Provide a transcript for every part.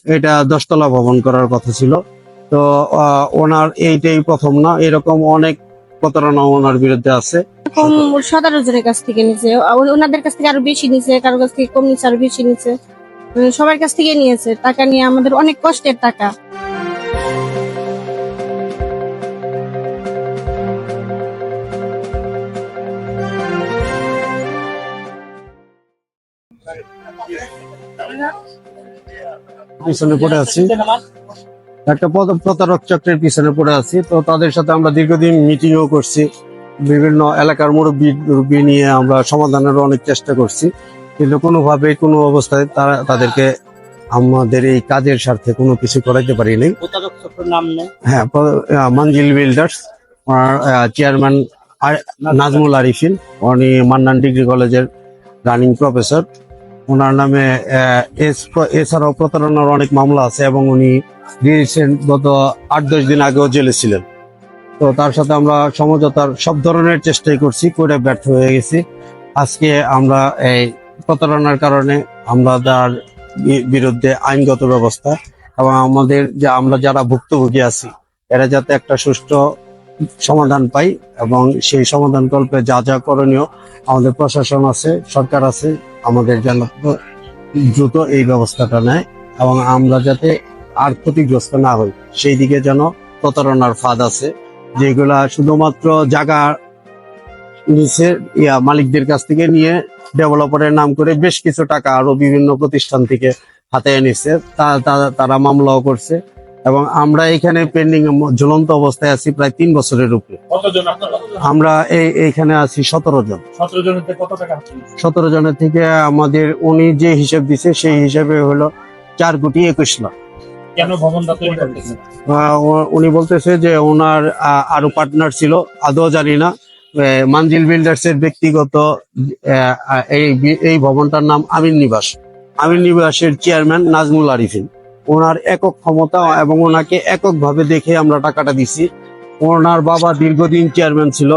এটা 10 তলা ভবন করার কথা ছিল। তো ওনার এইটাই প্রথম না, এরকম অনেক প্রতারণা ওনার বিরুদ্ধে আছে। 17 জনের কাছ থেকে নিছে, ওনাদের কাছ থেকে আরো বেশি নিছে, কারো কাছ থেকে কম নিছে, আরো বেশি নিছে, সবার কাছ থেকে নিয়েছে। টাকা নিয়ে আমাদের অনেক কষ্টের টাকা। পিছনে পড়ে আছি, একটা প্রতারক চক্রের পিছনে পড়ে আছি। তো তাদের সাথে আমরা দীর্ঘদিন মিটিংও করছি, বিভিন্ন এলাকার মুরব্বী নিয়ে আমরা সমাধানের অনেক চেষ্টা করছি, কিন্তু কোনোভাবে কোনো অবস্থায় তাদেরকে আমাদের এই কাজের স্বার্থে কোনো কিছু করাইতে পারি নাই। প্রতারক চক্রের নাম নেই। হ্যাঁ, মঞ্জিল বিল্ডার্স, চেয়ারম্যান নাজমুল আরিফিন, উনি মান্নান ডিগ্রি কলেজের রানিং প্রফেসর। ওনার নামে এছাড়াও প্রতারণার অনেক মামলা আছে এবং উনি রিসেন্ট গত 8-10 দিন আগেও জেলে ছিলেন। তো তার সাথে আমরা সমঝোতার সব ধরনের চেষ্টাই করছি, করে ব্যর্থ হয়ে গেছি। আজকে আমরা এই প্রতারণার কারণে আমরা তার বিরুদ্ধে আইনগত ব্যবস্থা এবং আমরা যারা ভুক্তভোগী আছি এরা যাতে একটা সুষ্ঠু সমাধান পাই এবং সেই সমাধান কল্পে যা যা করণীয় আমাদের প্রশাসন আছে, সরকার আছে, আমাদের যেন দ্রুত এই ব্যবস্থাটা নেয় এবং আমরা যাতে আর ক্ষতিগ্রস্ত না হই সেই দিকে যেন প্রতারণার ফাঁদ আছে, যেগুলা শুধুমাত্র জায়গা নিচে মালিকদের কাছ থেকে নিয়ে ডেভেলপারের নাম করে বেশ কিছু টাকা আরো বিভিন্ন প্রতিষ্ঠান থেকে হাতিয়ে নিচ্ছে। তারা মামলাও করছে এবং আমরা এখানে পেন্ডিং ঝুলন্ত অবস্থায় আছি প্রায় 3 বছরের উপরে। কতজন আপনারা? আমরা এইখানে আছি 17 জন। 17 জনের থেকে কত টাকা? 17 জনের থেকে আমাদের উনি যে হিসাব দিছে সেই হিসাবে হলো 4,21,00,000। কেন ভবনটা তৈরি করতেছেন? উনি বলতেছে যে ওনার আরো পার্টনার ছিল, আদৌ জানি না। মঞ্জিল বিল্ডার্স এর ব্যক্তিগত এই ভবনটার নাম আমিন নিবাস। আমিন নিবাসের চেয়ারম্যান নাজমুল আরিফিন, ওনার একক ক্ষমতা এবং ওনাকে এককভাবে দেখে আমরা টাকাটা দিছি। ওনার বাবা দীর্ঘদিন চেয়ারম্যান ছিল,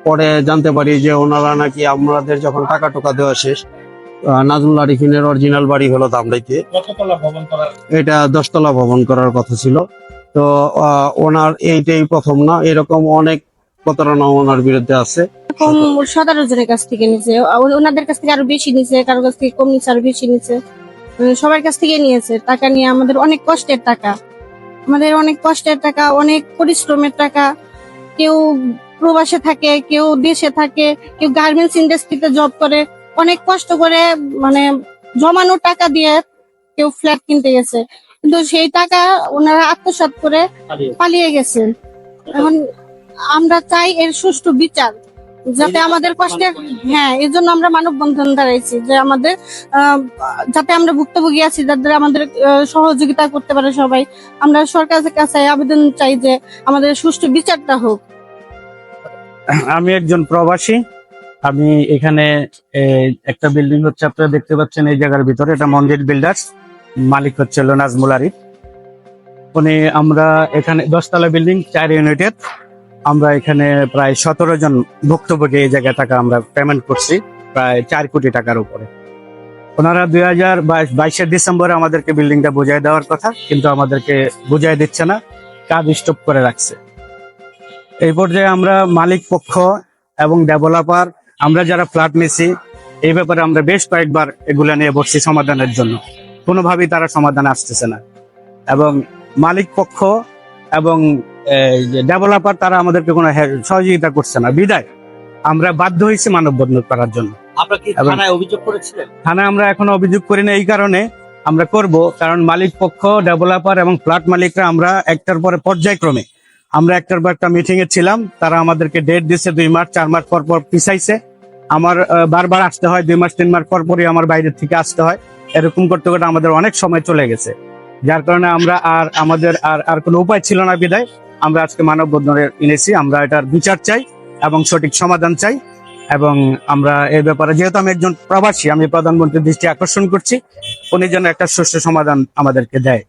পরে জানতে পারি যে ওনারা নাকি আমাদের যখন টাকা টোকা দেওয়া শেষ, নাজমুল আরিফিনের অরিজিনাল বাড়ি হলো ধামরাইতে। কততলা ভবন করা? এটা 10 তলা ভবন করার কথা ছিল। তো ওনার এইটাই প্রথম না, এরকম অনেক প্রতারণা ওনার বিরুদ্ধে আছে। 17 জনের কাছ থেকে নিছে, ওনাদের কাছ থেকে আরো বেশি নিছে, কারো কাছ থেকে কম নিছে, আরো বেশি নিছে, সবার কাছ থেকে নিয়েছে। টাকা নিয়ে আমাদের অনেক কষ্টের টাকা, আমাদের অনেক কষ্টের টাকা, অনেক পরিশ্রমের টাকা। কেউ প্রবাসে থাকে, কেউ দেশে থাকে, কেউ গার্মেন্টস ইন্ডাস্ট্রিতে জব করে, অনেক কষ্ট করে মানে জমানো টাকা দিয়ে কেউ ফ্ল্যাট কিনতে গেছে, কিন্তু সেই টাকা ওনারা আত্মসাৎ করে পালিয়ে গেছেন। এখন আমরা চাই এর সুষ্ঠু বিচার, যাতে আমাদের কষ্টের, হ্যাঁ, এর জন্য আমরা মানববন্ধন দাঁড়াইছি, যে আমাদের যাতে আমরা ভুক্তভোগী আছি, যাদের আমাদের সহযোগিতা করতে পারে সবাই। আমরা সরকারের কাছে আবেদন চাই যে আমাদের সুষ্ঠু বিচারটা হোক। আমি একজন প্রবাসী। আমি এখানে একটা বিল্ডিং হচ্ছে, আপনারা দেখতে পাচ্ছেন এই জায়গার ভিতরে, এটা মঞ্জিল বিল্ডার্স, মালিক হচ্ছে নাজমুল আরিফ। উনি, আমরা এখানে 10 তলা বিল্ডিং 4 ইউনিটের, আমরা এখানে প্রায় 17 জন ভুক্তভোগী এই জায়গা টাকা আমরা পেমেন্ট করছি, প্রায় 4 কোটি টাকার উপরে। ওনারা 2022 ডিসেম্বরে আমাদেরকে বিল্ডিংটা বুঝাই দেওয়ার কথা, কিন্তু আমাদেরকে বুঝাই দিচ্ছে না, কাজ স্টপ করে রাখছে। এই পর্যায়ে আমরা মালিক পক্ষ এবং ডেভেলপার, আমরা যারা ফ্ল্যাট নিছি, এই ব্যাপারে আমরা বেশ কয়েকবার এগুলা নিয়ে বসছি সমাধানের জন্য, কোনোভাবেই তারা সমাধান আসতেছে না। এবং মালিক পক্ষ এবং ডেভেলপার তারা আমাদেরকে কোনো সহযোগিতা করছে না, বিদায় আমরা বাধ্য হয়েছি মানববন্ধন করার জন্য। আপনারা কি থানায় অভিযোগ করেছিলেন? থানায় আমরা এখনো অভিযোগ করি না, এই কারণে আমরা করব, কারণ মালিক পক্ষ, ডেভেলপার এবং ফ্ল্যাট মালিকরা আমরা একটার পরে পর্যায়ক্রমে আমরা একটার পর একটা মিটিং এ ছিলাম। তারা আমাদেরকে ডেট দিচ্ছে 2 মাস 4 মাস পর পর পিছাইছে। আমার বারবার আসতে হয়, 2 মাস 3 মাস পর পরই আমার বাইরের থেকে আসতে হয়। এরকম করতে করতে আমাদের অনেক সময় চলে গেছে, যার কারণে আমরা আমাদের আর কোনো উপায় ছিল না, বিদায় আমরা আজকে মানববন্ধনে এনেছি। আমরা এটার বিচার চাই এবং সঠিক সমাধান চাই। এবং আমরা এই ব্যাপারে, যেহেতু আমি একজন প্রবাসী, আমি প্রধানমন্ত্রীর দৃষ্টি আকর্ষণ করছি, উনি যেন একটা সুষ্ঠু সমাধান আমাদেরকে দেয়।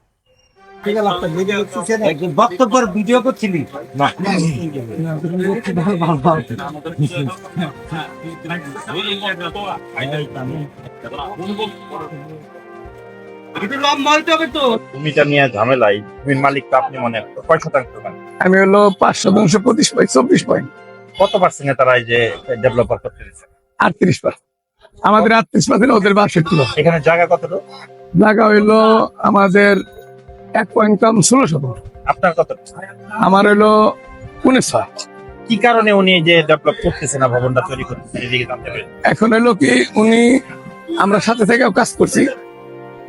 বক্তব্যের ভিডিও করছিলি না? জমিটা নিয়ে ঝামেলাই, জমির মালিক তো আপনি মনে কয় শতাংশ পান? আমি হলো 5% 24 কত পার্সেন্টে তারা এই যে ডেভেলপার করতে দিচ্ছে? 38%। আমাদের 38%, ওদের 62। এখানে জায়গা কতটুকু? জায়গা হইলো আমাদের 1.16। আপনার কত? আমার হইলো 19। কি কারণে উনি যে ডেভেলপ করতেছে না, ভবনটা তৈরি করতেছে, এদিকে জানতে পারি। এখন হইলো কি, উনি আমরা সাথে থেকেও কাজ করছি,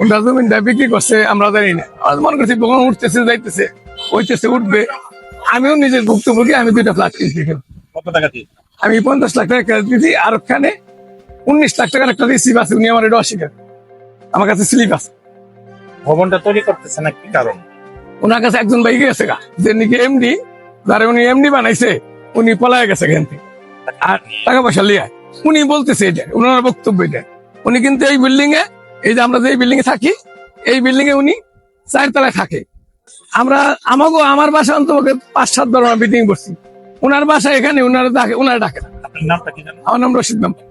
ওনার জমিনটা বিক্রি করছে আমরা জানি না। আমরা মনে করছি ভবন উঠতেছে যাইতেছে, হইতেছে উঠবে। আমিও নিজের ভুক্তভোগী, আমি 2টা ফ্ল্যাট কিনছি এখানে। কত টাকা দিয়ে? আমি 50 লাখ টাকা দিয়েছি, আর ওখানে 19 লাখ টাকার একটা রিসিভ আছে, উনি আমার এটা অস্বীকার। আমার কাছে স্লিপ আছে। ভবনটা তৈরি করতেছে না কি কারণ? ওনার কাছে একজন ভাই গেছে গা, যে নাকি এমডি, যারা উনি এমডি বানাইছে, উনি পলায় গেছে এখান থেকে, আর টাকা পয়সা লিয়া। উনি বলতেছে এটা, ওনার বক্তব্য এটা। উনি কিন্তু এই বিল্ডিং এ, এই যে আমরা যে বিল্ডিং এ থাকি, এই বিল্ডিং এ উনি 4 তলায় থাকে। আমার বাসা অন্তত 5-7 বার মিটিং করছি। ওনার বাসা এখানে, ওনারা ডাকে না। আপনার নামটা কি জানেন? আমার নাম রশিদ মেম্বার।